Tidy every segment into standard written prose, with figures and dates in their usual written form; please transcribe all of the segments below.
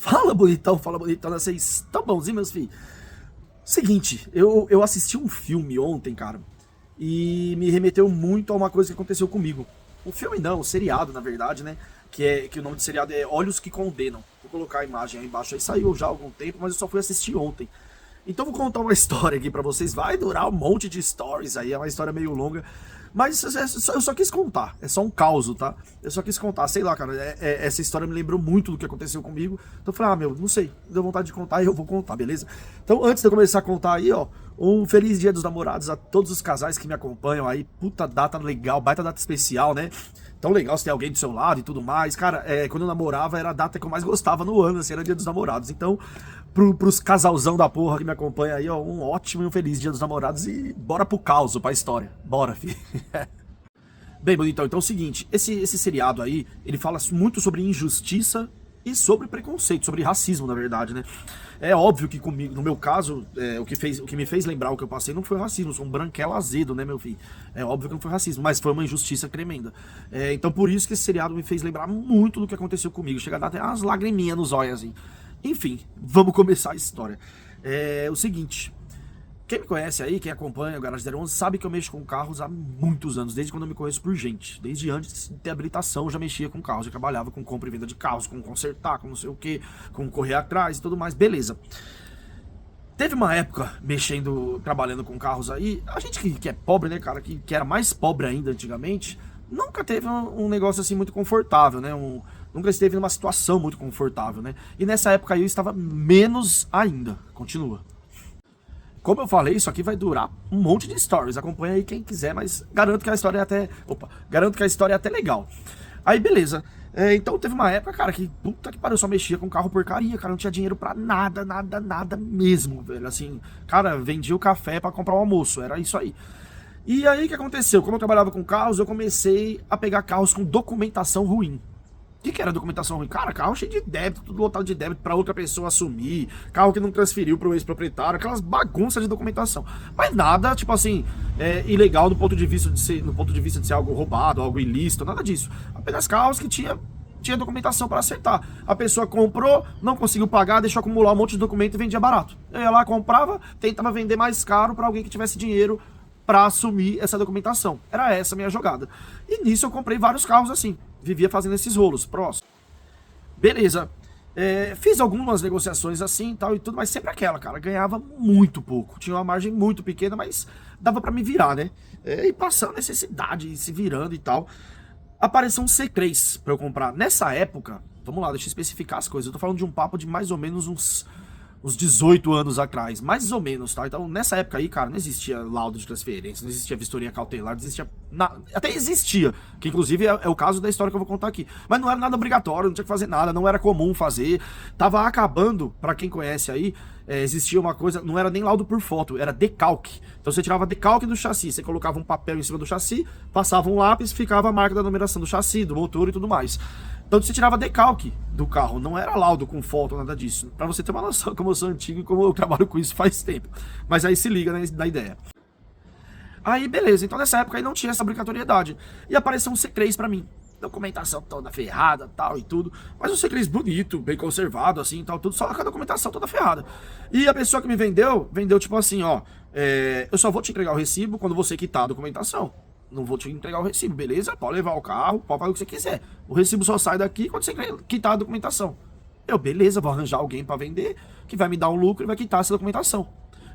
Fala bonitão, vocês tão bonzinhos, meus filhos? Seguinte, eu assisti um filme ontem, cara, e me remeteu muito a uma coisa que aconteceu comigo. Um filme não, um seriado, na verdade, né? Que o nome do seriado é Olhos que Condenam. Vou colocar a imagem aí embaixo, aí saiu já há algum tempo, mas eu só fui assistir ontem. Então vou contar uma história aqui pra vocês, vai durar um monte de stories aí, é uma história meio longa, mas eu só quis contar, é só um caos, tá? Eu só quis contar, sei lá, cara, essa história me lembrou muito do que aconteceu comigo, então eu falei, meu, não sei, deu vontade de contar e eu vou contar, beleza? Então antes de eu começar a contar aí, ó, um feliz Dia dos Namorados a todos os casais que me acompanham aí, puta data legal, baita data especial, né? Tão legal se tem alguém do seu lado e tudo mais. Cara, quando eu namorava era a data que eu mais gostava no ano, assim, era Dia dos Namorados. Então, pros casalzão da porra que me acompanha aí, ó, um ótimo e um feliz Dia dos Namorados e bora pro caos, pra história. Bora, filho. Bem, bonitão, então é o seguinte, esse seriado aí, ele fala muito sobre injustiça e sobre preconceito, sobre racismo, na verdade, né? É óbvio que comigo, no meu caso, o que me fez lembrar o que eu passei não foi racismo, eu sou um branquelo azedo, né, meu filho? É óbvio que não foi racismo, mas foi uma injustiça tremenda. Então por isso que esse seriado me fez lembrar muito do que aconteceu comigo, chega a dar até umas lagriminhas nos olhos, assim. Enfim, vamos começar a história. É o seguinte, quem me conhece aí, quem acompanha o Garage 011, sabe que eu mexo com carros há muitos anos, desde quando eu me conheço por gente. Desde antes de ter habilitação, eu já mexia com carros, eu trabalhava com compra e venda de carros, com consertar, com não sei o que, com correr atrás e tudo mais, beleza. Teve uma época, trabalhando com carros aí, a gente que é pobre, né, cara, que era mais pobre ainda antigamente, nunca teve um negócio assim muito confortável, né, nunca esteve numa situação muito confortável, né. E nessa época aí eu estava menos ainda, continua. Como eu falei, isso aqui vai durar um monte de stories. Acompanha aí quem quiser, mas garanto que a história é até. Opa, garanto que a história é até legal. Aí, beleza. Então teve uma época, cara, que puta que pariu, eu só mexia com carro porcaria, cara. Não tinha dinheiro pra nada, nada, nada mesmo, velho. Assim, cara, vendia o café pra comprar o almoço. Era isso aí. E aí o que aconteceu? Como eu trabalhava com carros, eu comecei a pegar carros com documentação ruim. O que era documentação ruim? Cara, carro cheio de débito, tudo lotado de débito pra outra pessoa assumir, carro que não transferiu pro ex-proprietário, aquelas bagunças de documentação. Mas nada, tipo assim, ilegal no ponto de vista de ser algo roubado, algo ilícito, nada disso. Apenas carros que tinha documentação para acertar. A pessoa comprou, não conseguiu pagar, deixou acumular um monte de documento e vendia barato. Eu ia lá, comprava, tentava vender mais caro para alguém que tivesse dinheiro para assumir essa documentação. Era essa a minha jogada. E nisso eu comprei vários carros assim. Vivia fazendo esses rolos. Próximo. Beleza. Fiz algumas negociações assim e tal e tudo, mas sempre aquela, cara. Ganhava muito pouco. Tinha uma margem muito pequena, mas dava para me virar, né? E passando necessidade, e se virando e tal. Apareceu um C3 para eu comprar. Nessa época, vamos lá, deixa eu especificar as coisas. Eu tô falando de um papo de mais ou menos uns 18 anos atrás, mais ou menos, tá? Então, nessa época aí, cara, não existia laudo de transferência, não existia vistoria cautelar, não existia até existia, que inclusive é o caso da história que eu vou contar aqui. Mas não era nada obrigatório, não tinha que fazer nada, não era comum fazer. Tava acabando, pra quem conhece aí, existia uma coisa, não era nem laudo por foto, era decalque. Então você tirava decalque do chassi, você colocava um papel em cima do chassi, passava um lápis, ficava a marca da numeração do chassi, do motor e tudo mais. Então você tirava decalque do carro, não era laudo com foto, nada disso. Pra você ter uma noção como eu sou antigo e como eu trabalho com isso faz tempo. Mas aí se liga na ideia. Aí beleza, então nessa época aí não tinha essa obrigatoriedade. E apareceu um C3 pra mim. Documentação toda ferrada, tal e tudo. Mas um C3 bonito, bem conservado, assim, tal, tudo. Só com a documentação toda ferrada. E a pessoa que me vendeu tipo assim, ó. Eu só vou te entregar o recibo quando você quitar a documentação. Não vou te entregar o recibo, beleza? Pode levar o carro, pode fazer o que você quiser. O recibo só sai daqui quando você quitar a documentação. Beleza, vou arranjar alguém pra vender, que vai me dar um lucro e vai quitar essa documentação.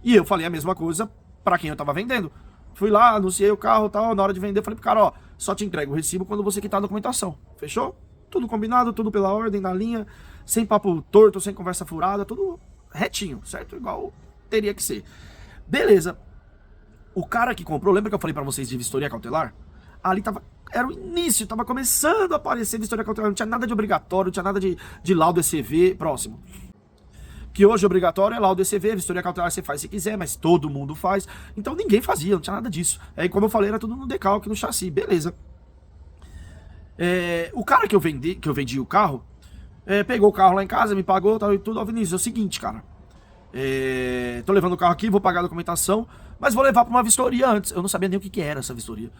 E eu falei a mesma coisa pra quem eu tava vendendo. Fui lá, anunciei o carro e tal, na hora de vender, falei pro cara, ó, só te entrego o recibo quando você quitar a documentação. Fechou? Tudo combinado, tudo pela ordem, na linha, sem papo torto, sem conversa furada, tudo retinho, certo? Igual teria que ser. Beleza. O cara que comprou, lembra que eu falei pra vocês de vistoria cautelar? Ali era o início, tava começando a aparecer vistoria cautelar, não tinha nada de obrigatório, não tinha nada de laudo ECV, próximo. Que hoje é obrigatório é laudo ECV, vistoria cautelar você faz se quiser, mas todo mundo faz. Então ninguém fazia, não tinha nada disso. Aí como eu falei, era tudo no decalque, no chassi, beleza. O cara que eu vendi o carro, pegou o carro lá em casa, me pagou, tal e tudo. Ó, Vinícius, é o seguinte, cara. Tô levando o carro aqui, vou pagar a documentação, mas vou levar pra uma vistoria antes. Eu não sabia nem o que era essa vistoria.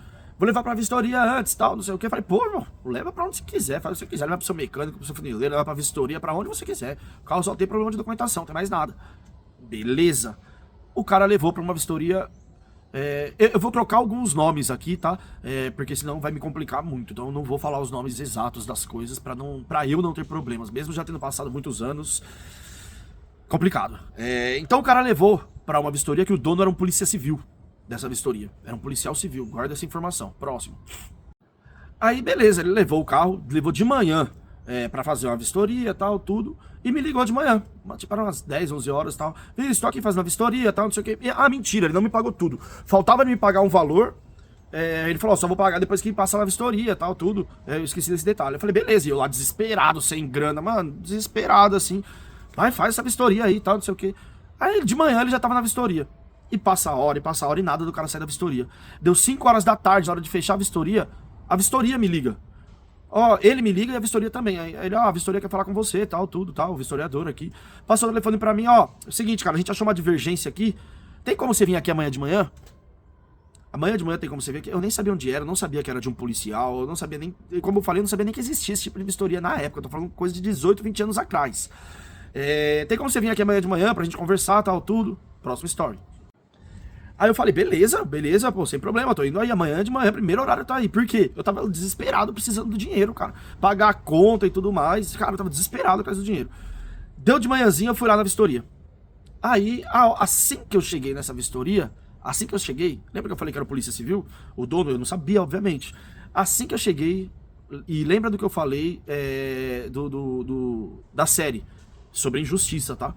vou levar pra vistoria antes, tal, não sei o que. Eu falei, pô, irmão, leva pra onde você quiser, faz o que você quiser, leva pro seu mecânico, pro seu funileiro, leva pra vistoria, pra onde você quiser. O carro só tem problema de documentação, não tem mais nada. Beleza. O cara levou pra uma vistoria. Eu vou trocar alguns nomes aqui, tá? Porque senão vai me complicar muito. Então eu não vou falar os nomes exatos das coisas pra eu não ter problemas. Mesmo já tendo passado muitos anos. Complicado. Então o cara levou pra uma vistoria que o dono era um polícia civil dessa vistoria. Era um policial civil. Guarda essa informação. Próximo. Aí beleza, ele levou o carro, levou de manhã pra fazer uma vistoria e tal, tudo. E me ligou de manhã, tipo, eram umas 10, 11 horas e tal. Estou aqui fazendo a vistoria e tal, não sei o quê. Mentira, ele não me pagou tudo. Faltava ele me pagar um valor. Ele falou, só vou pagar depois que passar na vistoria e tal, tudo. Eu esqueci desse detalhe. Eu falei, beleza. E eu lá desesperado, sem grana, mano, desesperado assim. Vai, faz essa vistoria aí e tal, não sei o quê. Aí de manhã ele já tava na vistoria. E passa a hora e nada do cara sair da vistoria. Deu 5 horas da tarde, na hora de fechar a vistoria me liga. Ele me liga e a vistoria também. Aí ele, a vistoria quer falar com você, tal, tudo, tal, o vistoriador aqui. Passou o telefone pra mim, é o seguinte, cara, a gente achou uma divergência aqui. Tem como você vir aqui amanhã de manhã? Amanhã de manhã tem como você vir aqui? Eu nem sabia onde era, não sabia que era de um policial, eu não sabia nem, como eu falei, eu não sabia nem que existia esse tipo de vistoria na época. Eu tô falando coisa de 18, 20 anos atrás. Tem como você vir aqui amanhã de manhã pra gente conversar, tal, tudo? Próxima story. Aí eu falei, beleza, pô, sem problema, tô indo aí amanhã de manhã, primeiro horário eu tô aí. Por quê? Eu tava desesperado, precisando do dinheiro, cara. Pagar a conta e tudo mais, cara, eu tava desesperado atrás do dinheiro. Deu de manhãzinha, eu fui lá na vistoria. Aí, assim que eu cheguei nessa vistoria, lembra que eu falei que era polícia civil? O dono, eu não sabia, obviamente. Assim que eu cheguei, e lembra do que eu falei da série, sobre injustiça, tá?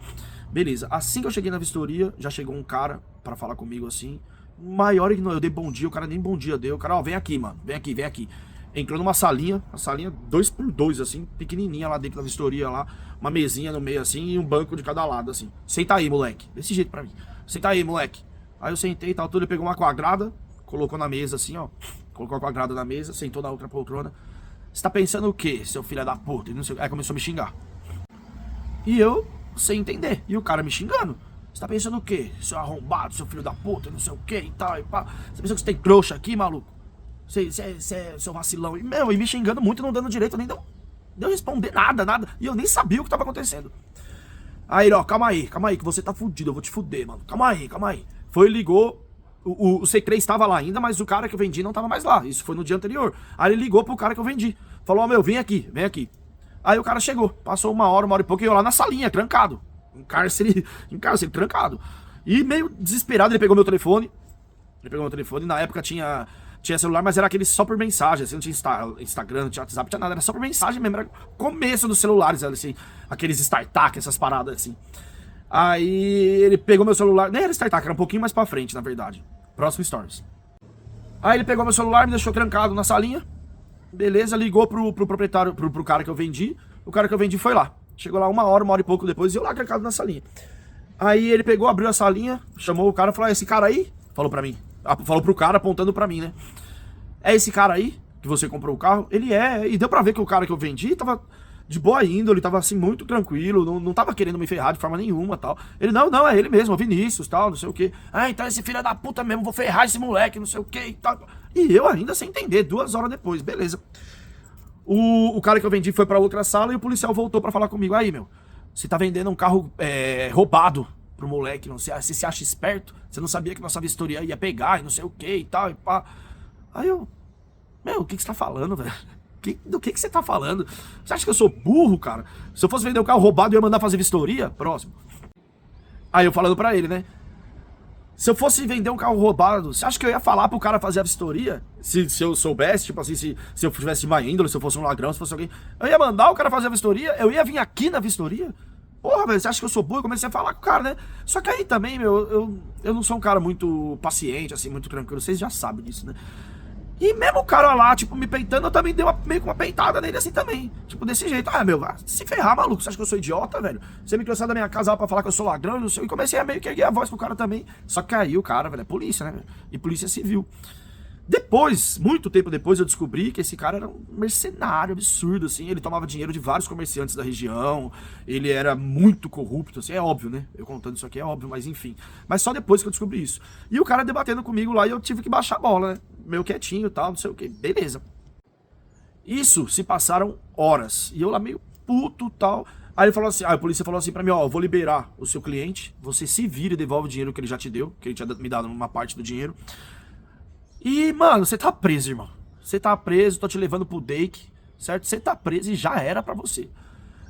Beleza, assim que eu cheguei na vistoria, já chegou um cara pra falar comigo assim, maior ignorância, eu dei bom dia, o cara nem bom dia deu, o cara, vem aqui, mano, vem aqui. Entrou numa salinha, uma salinha 2x2, assim, pequenininha lá dentro da vistoria lá, uma mesinha no meio assim e um banco de cada lado, assim. Senta aí, moleque, desse jeito pra mim, senta aí, moleque. Aí eu sentei e tal, tudo, ele pegou uma quadrada, colocou na mesa assim, colocou a quadrada na mesa, sentou na outra poltrona. Você tá pensando o quê, seu filho da puta? E não sei, aí começou a me xingar. E eu, sem entender, e o cara me xingando. Você tá pensando o quê? Seu arrombado, seu filho da puta, não sei o quê e tal, e pá. Você pensa que você tem trouxa aqui, maluco? Você é seu vacilão. E me xingando muito, não dando direito nem de eu responder nada. E eu nem sabia o que tava acontecendo. Aí ele, calma aí, que você tá fudido, eu vou te fuder, mano. Calma aí. Foi, ligou. O C3 estava lá ainda, mas o cara que eu vendi não tava mais lá. Isso foi no dia anterior. Aí ele ligou pro cara que eu vendi. Falou, vem aqui. Aí o cara chegou, passou uma hora e pouco, e eu lá na salinha, trancado. Em cárcere, trancado. E meio desesperado, ele pegou meu telefone. Na época tinha celular, mas era aquele só por mensagem, assim, não tinha Instagram, não tinha WhatsApp, não tinha nada, era só por mensagem mesmo, era começo dos celulares, assim, aqueles StarTAC, essas paradas, assim. Aí ele pegou meu celular, nem era StarTAC, era um pouquinho mais pra frente, na verdade. Próximo Stories. Aí ele pegou meu celular, me deixou trancado na salinha. Beleza, ligou pro proprietário, pro cara que eu vendi. O cara que eu vendi foi lá. Chegou lá uma hora e pouco depois, e eu lá trancado na salinha. Aí ele pegou, abriu a salinha, chamou o cara e falou, esse cara aí? Falou pra mim. Falou pro cara apontando pra mim, né? É esse cara aí que você comprou o carro? Ele é. E deu pra ver que o cara que eu vendi tava de boa índole, tava assim muito tranquilo, não tava querendo me ferrar de forma nenhuma, tal. Ele, não, é ele mesmo, o Vinícius, tal, não sei o quê. Então esse filho da puta mesmo, vou ferrar esse moleque, não sei o quê e tal. E eu ainda sem entender, 2 horas depois, beleza. O cara que eu vendi foi pra outra sala e o policial voltou pra falar comigo. Aí, você tá vendendo um carro roubado pro moleque, não sei, você se acha esperto? Você não sabia que nossa vistoria ia pegar e não sei o que e tal, e pá. Aí eu, o que você tá falando, velho? Do que você tá falando? Você acha que eu sou burro, cara? Se eu fosse vender um carro roubado, eu ia mandar fazer vistoria? Próximo. Aí eu falando pra ele, né? Se eu fosse vender um carro roubado, você acha que eu ia falar pro cara fazer a vistoria? Se eu soubesse, tipo assim, se eu tivesse de má índole, se eu fosse um ladrão, se fosse alguém... Eu ia mandar o cara fazer a vistoria? Eu ia vir aqui na vistoria? Porra, velho, você acha que eu sou burro? Eu comecei a falar com o cara, né? Só que aí também, eu não sou um cara muito paciente, assim, muito tranquilo. Vocês já sabem disso, né? E mesmo o cara lá, tipo, me peitando, eu também dei meio que uma peitada nele assim também. Tipo, desse jeito. Vai se ferrar, maluco. Você acha que eu sou idiota, velho? Você me trouxe da minha casa lá pra falar que eu sou ladrão, não sei. E comecei a meio que erguer a voz pro cara também. Só que aí o cara, velho, é polícia, né? E polícia civil. Depois, muito tempo depois, eu descobri que esse cara era um mercenário absurdo, assim. Ele tomava dinheiro de vários comerciantes da região. Ele era muito corrupto, assim. É óbvio, né? Eu contando isso aqui é óbvio, mas enfim. Mas só depois que eu descobri isso. E o cara debatendo comigo lá e eu tive que baixar a bola, né? meio quietinho e tal, não sei o que. Beleza. Isso se passaram horas. E eu lá meio puto e tal. Aí ele falou assim, a polícia falou assim pra mim, ó, eu vou liberar o seu cliente, você se vira e devolve o dinheiro que ele já te deu, que ele tinha me dado uma parte do dinheiro. E, mano, você tá preso, irmão. Você tá preso, tô te levando pro Dake, certo? Você tá preso e já era pra você.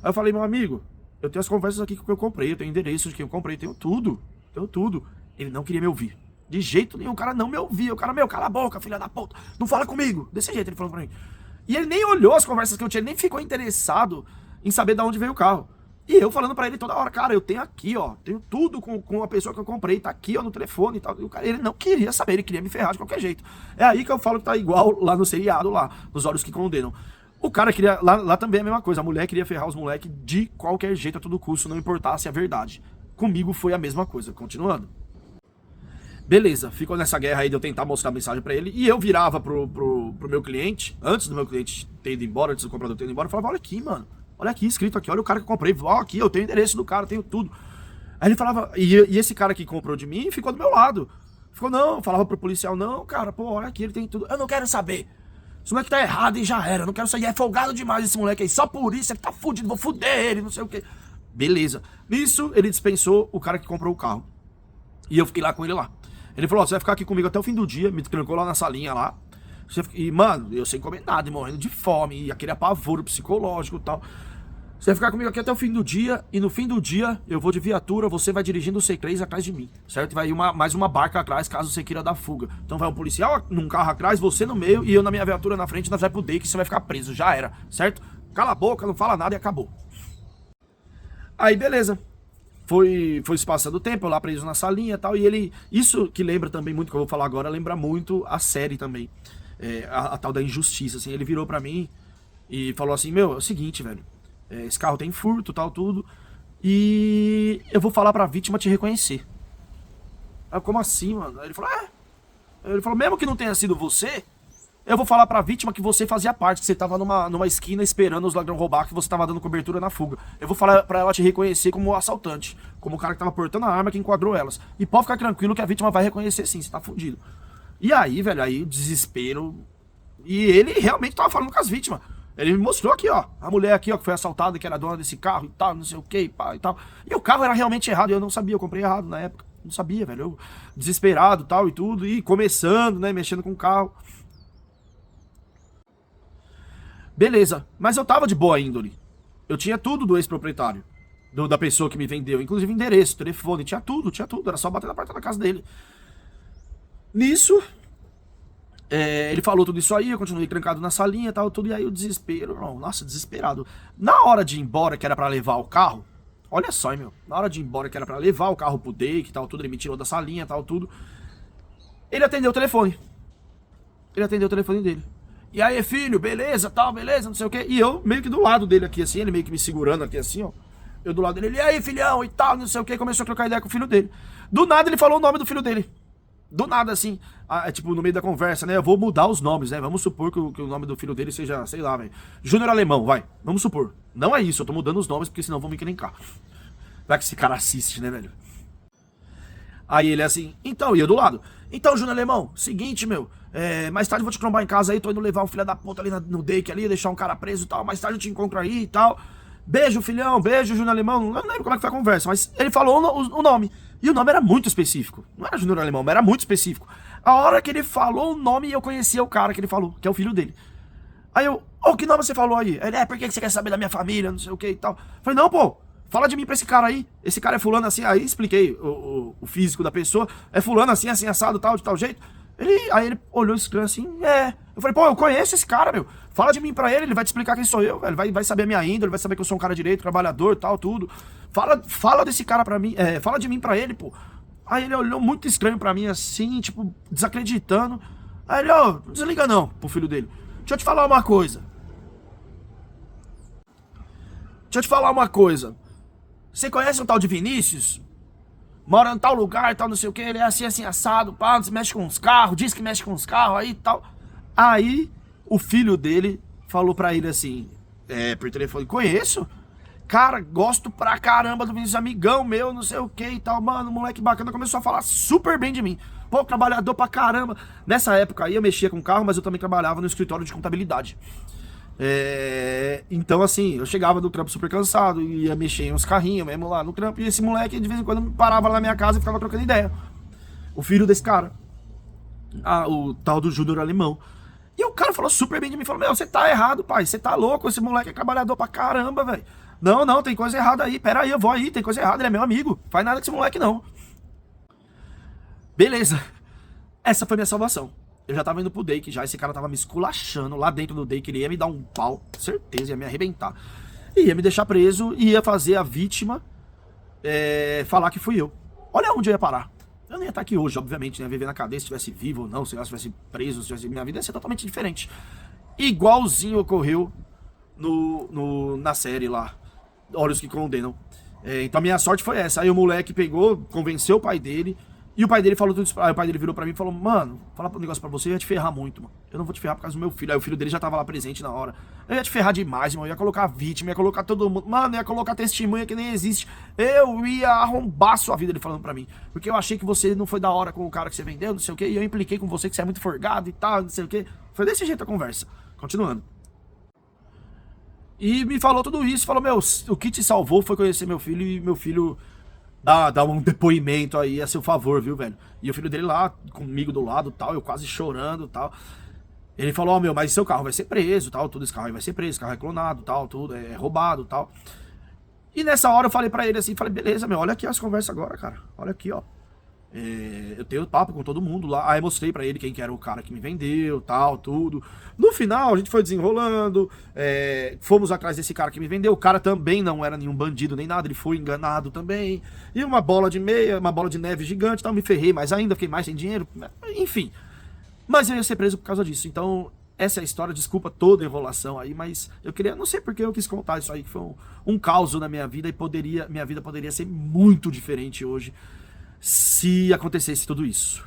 Aí eu falei, meu amigo, eu tenho as conversas aqui que eu comprei, eu tenho endereço de quem eu comprei, tenho tudo. Tenho tudo. Ele não queria me ouvir. De jeito nenhum, o cara não me ouvia. O cara, meu, cala a boca, filha da puta. Não fala comigo. Desse jeito ele falou pra mim. E ele nem olhou as conversas que eu tinha, ele nem ficou interessado em saber de onde veio o carro. E eu falando pra ele toda hora, cara, eu tenho aqui, ó, tenho tudo com a pessoa que eu comprei, tá aqui, ó, no telefone e tal. E o cara, ele não queria saber, ele queria me ferrar de qualquer jeito. É aí que eu falo que tá igual lá no seriado, lá, nos Olhos que Condenam. O cara queria, lá também é a mesma coisa, a mulher queria ferrar os moleques de qualquer jeito, a todo custo, não importasse a verdade. Comigo foi a mesma coisa, continuando. Beleza, ficou nessa guerra aí de eu tentar mostrar a mensagem pra ele. E eu virava pro meu cliente, antes do meu cliente ter ido embora, antes do comprador ter ido embora, eu falava, olha aqui, mano. Olha aqui, escrito aqui, olha o cara que eu comprei. Ó, aqui, eu tenho o endereço do cara, tenho tudo. Aí ele falava, e esse cara que comprou de mim ficou do meu lado. Ficou, não, falava pro policial, não, cara, pô, olha aqui, ele tem tudo. Eu não quero saber. Esse moleque tá errado e já era, eu não quero saber. É folgado demais esse moleque aí, só por isso ele tá fudido, vou fuder ele, não sei o quê. Beleza. Nisso, ele dispensou o cara que comprou o carro. E eu fiquei lá com ele lá. Ele falou, ó, você vai ficar aqui comigo até o fim do dia, me trancou lá na salinha lá. E, mano, eu sem comer nada, morrendo de fome, e aquele apavoro psicológico e tal. Você vai ficar comigo aqui até o fim do dia, e no fim do dia eu vou de viatura, você vai dirigindo o C3 atrás de mim, certo? Vai ir mais uma barca atrás, caso você queira dar fuga. Então vai um policial num carro atrás, você no meio, e eu na minha viatura na frente, nós vai pro Dake, que você vai ficar preso, já era, certo? Cala a boca, não fala nada e acabou. Aí, beleza. Foi se passando o tempo, eu lá preso na salinha e tal, e ele... Isso que lembra também muito, que eu vou falar agora, lembra muito a série também. A tal da injustiça, assim. Ele virou pra mim e falou assim, meu, é o seguinte, velho. Esse carro tem furto, tal, tudo. E eu vou falar pra vítima te reconhecer. Aí, como assim, mano? Aí ele falou, Ele falou, mesmo que não tenha sido você... Eu vou falar pra vítima que você fazia parte, que você tava numa esquina esperando os ladrões roubar, que você tava dando cobertura na fuga. Eu vou falar pra ela te reconhecer como o assaltante, como o cara que tava portando a arma que enquadrou elas. E pode ficar tranquilo que a vítima vai reconhecer sim, você tá fudido. E aí, velho, aí desespero. E ele realmente tava falando com as vítimas. Ele me mostrou aqui, ó, a mulher aqui, ó, que foi assaltada, que era dona desse carro e tal, não sei o que, e tal. E o carro era realmente errado, eu não sabia, eu comprei errado na época. Não sabia, velho, eu desesperado tal e tudo, e começando, né, mexendo com o carro. Beleza, mas eu tava de boa índole. Eu tinha tudo do ex-proprietário, da pessoa que me vendeu, inclusive endereço, telefone, tinha tudo, era só bater na porta da casa dele. Nisso, ele falou tudo isso aí, eu continuei trancado na salinha e tal, tudo, e aí o desespero, irmão, nossa, desesperado. Na hora de ir embora, que era pra levar o carro, olha só, hein, meu, na hora de ir embora, que era pra levar o carro pro Dake e tal, tudo, ele me tirou da salinha e tal, tudo, ele atendeu o telefone. Ele atendeu o telefone dele. E aí, filho, beleza, tal, beleza, não sei o quê. E eu meio que do lado dele aqui, assim, ele meio que me segurando aqui, assim, ó. Eu do lado dele, e aí, filhão, e tal, não sei o quê. Começou a trocar ideia com o filho dele. Do nada, ele falou o nome do filho dele. Do nada, assim, tipo, no meio da conversa, né? Eu vou mudar os nomes, né? Vamos supor que o nome do filho dele seja, sei lá, velho, Júnior Alemão, vai. Vamos supor. Não é isso, eu tô mudando os nomes, porque senão vão me encrencar. Vai que esse cara assiste, né, velho? Aí ele assim, então, ia do lado. Então, Júnior Alemão, seguinte, meu, mais tarde eu vou te trombar em casa aí, tô indo levar um filho da puta ali no Dake ali, deixar um cara preso e tal, mais tarde eu te encontro aí e tal. Beijo, filhão, beijo, Júnior Alemão. Não lembro como é que foi a conversa, mas ele falou o nome. E o nome era muito específico. Não era Júnior Alemão, mas era muito específico. A hora que ele falou o nome, eu conhecia o cara que ele falou, que é o filho dele. Aí eu, que nome você falou aí? Ele, por que você quer saber da minha família, não sei o que e tal. Eu falei, não, pô. Fala de mim pra esse cara aí. Esse cara é fulano assim. Aí expliquei o físico da pessoa. É fulano assim, assim, assado, tal, de tal jeito. Aí ele olhou esse cara assim, Eu falei, pô, eu conheço esse cara, meu. Fala de mim pra ele vai te explicar quem sou eu, velho. Vai saber a minha índole, vai saber que eu sou um cara direito, trabalhador, tal, tudo. Fala desse cara pra mim, fala de mim pra ele, pô. Aí ele olhou muito estranho pra mim, assim, tipo, desacreditando. Aí ele, não desliga não, pro filho dele. Deixa eu te falar uma coisa. Você conhece um tal de Vinícius? Mora em tal lugar, tal, não sei o que, ele é assim, assim, assado, pá, mexe com os carros, diz que mexe com os carros aí e tal. Aí, o filho dele falou pra ele assim, por telefone, conheço? Cara, gosto pra caramba do Vinícius, amigão meu, não sei o que e tal. Mano, moleque bacana, começou a falar super bem de mim. Pô, trabalhador pra caramba. Nessa época aí eu mexia com carro, mas eu também trabalhava no escritório de contabilidade. Então, assim, eu chegava do trampo super cansado, ia mexer em uns carrinhos mesmo lá no trampo, e esse moleque de vez em quando parava lá na minha casa e ficava trocando ideia. O filho desse cara, o tal do Júnior Alemão. E o cara falou super bem de mim, falou, meu, você tá errado, pai, você tá louco, esse moleque é trabalhador pra caramba, velho. Não, não, tem coisa errada aí, pera aí, eu vou aí, tem coisa errada, ele é meu amigo, faz nada com esse moleque não. Beleza, essa foi minha salvação. Eu já tava indo pro Dake já, esse cara tava me esculachando lá dentro do Dake, ele ia me dar um pau, certeza, ia me arrebentar. Ia me deixar preso e ia fazer a vítima falar que fui eu. Olha onde eu ia parar. Eu não ia estar aqui hoje, obviamente, né? Viver na cadeia, se estivesse vivo ou não, se eu estivesse preso, se tivesse... minha vida ia ser totalmente diferente. Igualzinho ocorreu na série lá, Olhos que Condenam. Então a minha sorte foi essa. Aí o moleque pegou, convenceu o pai dele, e o pai dele falou tudo isso. Aí o pai dele virou pra mim e falou, mano, falar um negócio pra você, eu ia te ferrar muito, mano. Eu não vou te ferrar por causa do meu filho. Aí o filho dele já tava lá presente na hora. Eu ia te ferrar demais, mano. Eu ia colocar vítima, ia colocar todo mundo. Mano, ia colocar testemunha que nem existe. Eu ia arrombar sua vida, ele falando pra mim. Porque eu achei que você não foi da hora com o cara que você vendeu, não sei o quê. E eu impliquei com você que você é muito forgado e tal, não sei o quê. Foi desse jeito a conversa. Continuando. E me falou tudo isso. Falou, meu, o que te salvou foi conhecer meu filho e meu filho... Dá um depoimento aí a seu favor, viu, velho? E o filho dele lá, comigo do lado tal, eu quase chorando tal. Ele falou, ó, meu, mas seu carro vai ser preso, tal, tudo esse carro aí vai ser preso, esse carro é clonado, tal, tudo, é roubado, tal. E nessa hora eu falei pra ele assim, falei, beleza, meu, olha aqui as conversas agora, cara. Olha aqui, ó. Eu tenho papo com todo mundo lá. Aí eu mostrei pra ele quem que era o cara que me vendeu, tal, tudo. No final, a gente foi desenrolando, fomos atrás desse cara que me vendeu. O cara também não era nenhum bandido nem nada, ele foi enganado também. E uma bola de meia, uma bola de neve gigante, tal, me ferrei mais ainda, fiquei mais sem dinheiro, enfim. Mas eu ia ser preso por causa disso. Então, essa é a história, desculpa toda a enrolação aí, mas eu queria, não sei porque eu quis contar isso aí, que foi um caos na minha vida e minha vida poderia ser muito diferente hoje se acontecesse tudo isso.